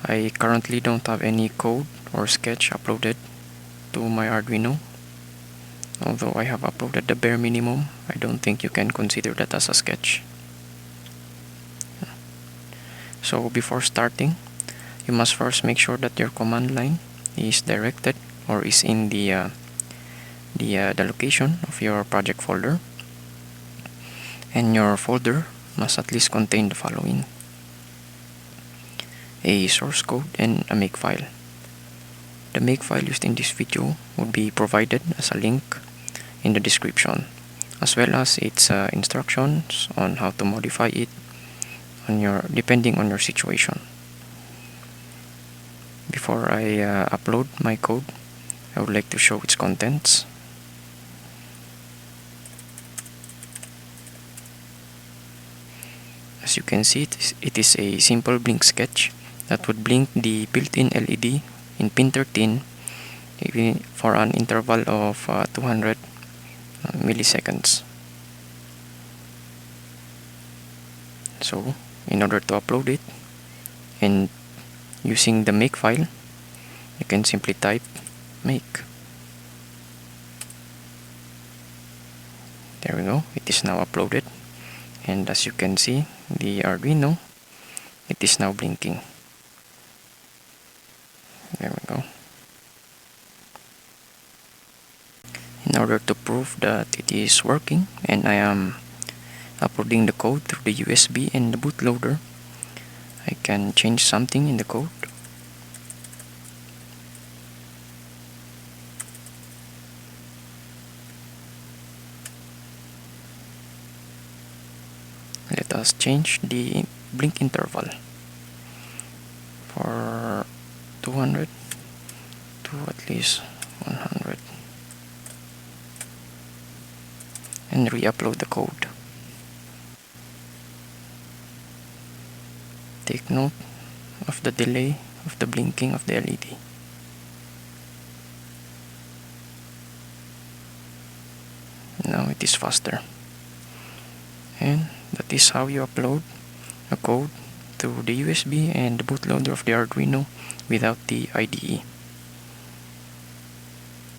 I currently don't have any code or sketch uploaded to my Arduino. Although I have uploaded the bare minimum, I don't think you can consider that as a sketch. So before starting, you must first make sure that your command line is directed or is in the location of your project folder, and your folder must at least contain the following: a source code and a Makefile. The Makefile used in this video would be provided as a link in the description, as well as its instructions on how to modify it depending on your situation. Before I upload my code, I would like to show its contents. As you can see, it is a simple blink sketch that would blink the built-in LED in pin 13 for an interval of 200 milliseconds. So, in order to upload it, and using the Makefile, you can simply type make. There we go, it is now uploaded, and as you can see, the Arduino, it is now blinking. There we go. In order to prove that it is working and I am uploading the code through the USB and the bootloader, I can change something in the code. Let us change the blink interval for 200 to at least 100 and re-upload the code. Take note of the delay of the blinking of the LED. Now it is faster. And that is how you upload a code to the USB and the bootloader of the Arduino without the IDE.